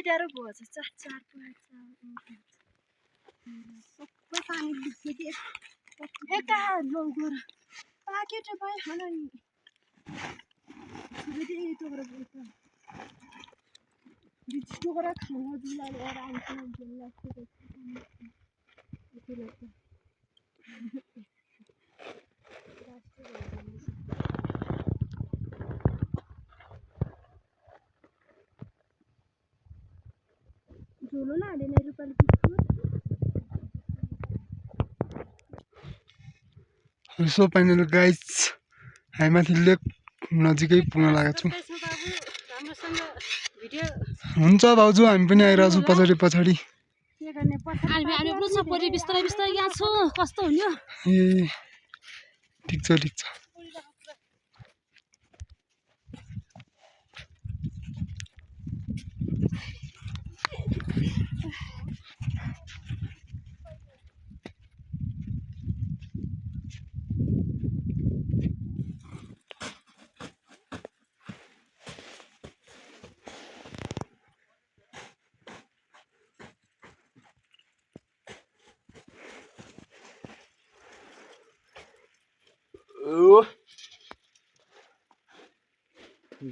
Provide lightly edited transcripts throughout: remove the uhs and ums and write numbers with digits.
दुईटा र भयो चार चार सबै पानी दिए एका लोगोर पाकेट पाए खाना नि दे तो कर बोलता बिस्कुट करा खाना दिला और आंटी ने बोला कि लगता जोलो ना आले नहीं रुपये बिस्कुट सो फाइनल गाइस हामी माथि लेक नजिकै पुग्न लागेको छौँ हुन्छ भाउजू हामी पनि आइरहेको छौँ पछाडि पछाडि कस्तो हुन्यो ए ठिक छ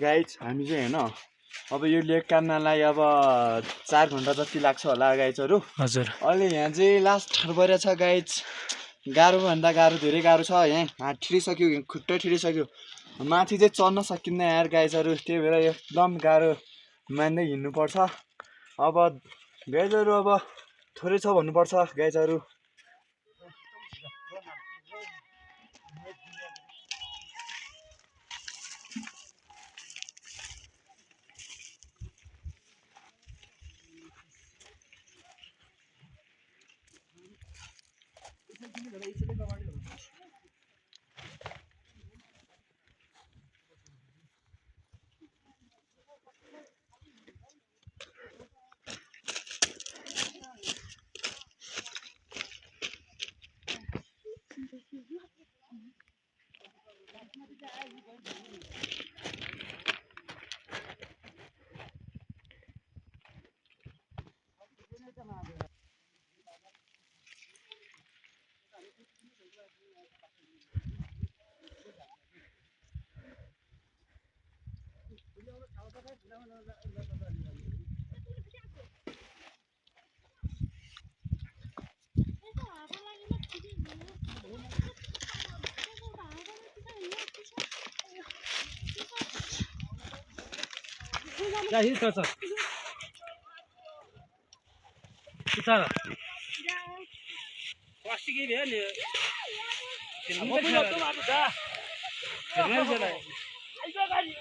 गाइज हामी चाहिँ हैन अब यो लेक काट्नलाई अब 4 घण्टा जति लाग्छ होला गाइजहरु हजुर अहिले यहाँ चाहिँ लास्ट ठरबरे छ गाइज गाह्रो भन्दा गाह्रो धेरै गाह्रो छ यहाँ हात ठिरिसक्यो खुट्टा ठिरिसक्यो माथि चाहिँ चढ्न सकिन्न यार गाइजहरु त्यही भएर एकदम गाह्रो मान्दै हिँड्नु पर्छ अब गाइजहरु अब थोरै छ भन्नु पर्छ गाइजहरु Jahil sasa. Kita. Plastik ini ya. Apa pun itu apa dah. Jangan jalan. Ayo kali.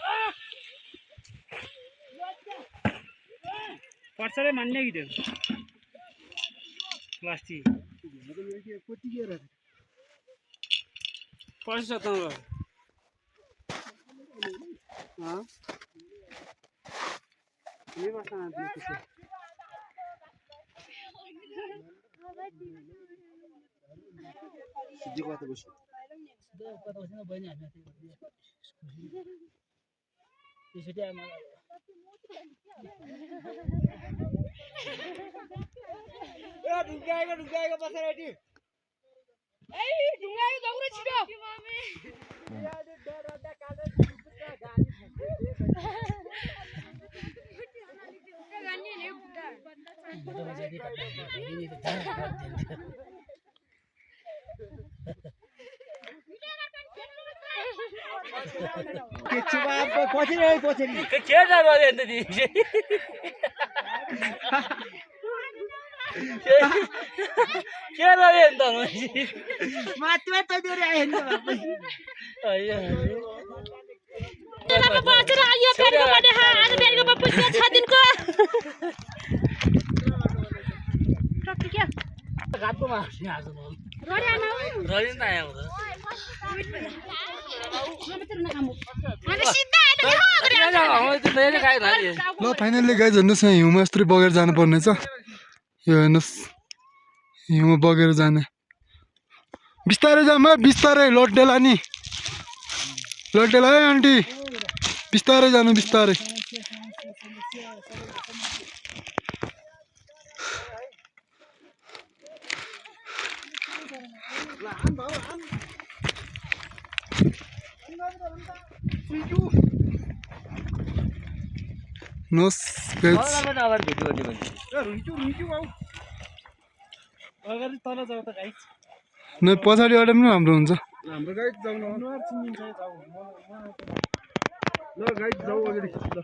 Parcel mana gitu. Plastik. Parcel satu. Hah? Ini masa nanti kita. Sedih kata bos. Sedih kata bosnya banyak nanti. Di sini amal. Ya dungai ke pasar ini. Dungai ke kau recita. Ya ada kalau ल finally guys हेर्नुहोस् यहाँ हिउँमा यस्तै बगेर जानुपर्ने छ यो हेर्नुहोस् हिउँमा बगेर जाने बिस्तारै जाम बिस्तारै लड्डेला नि लड्डेला है आन्टी बिस्तारै जानु बिस्तारै नोस पेज अगाडि भिडियो गर्ने मान्छे अगाडि तल जाऊ त गाइस न पछाडिबाट पनि हाम्रो हुन्छ हाम्रो गाइड जाउँ न अनुहार चिनिन्छ जाऊ ल गाइड जाऊ अगाडि ल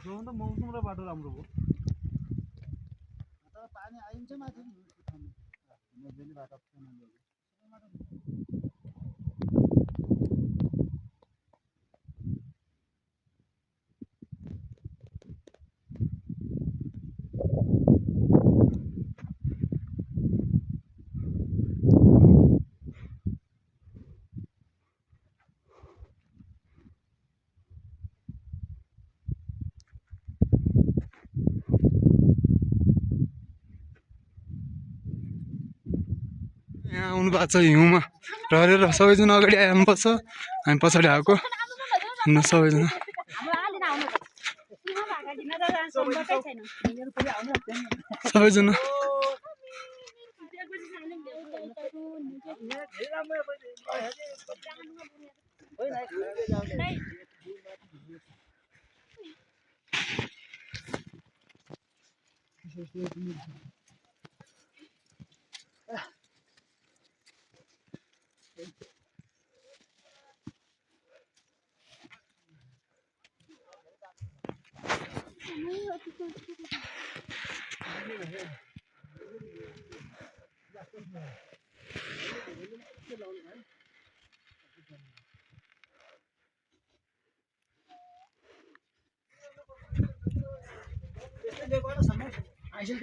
जाउँ त मौसम र बाटो राम्रो हो पानी आइन्छ माथि यहाँ आउनु भएको छ हिउँमा रहेर सबैजना अगाडि आउनुपर्छ हामी पछाडि आएको न सबैजना सबैजना हामी 2 वर्ष पछि आछौँ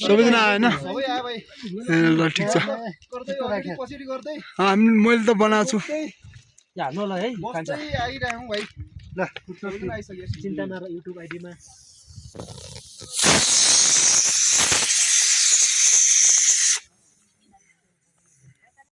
सबैजना आएन सबै आयो भाइ ल ठिक छ गर्दै अगाडि कसरी गर्दै हामी मैले त बनाएको छु यहाँ हाल्नु होला है बस्दै आइरहेँ भाइ ल आइसक्यो चिन्ता नगर युट्युब आइडीमा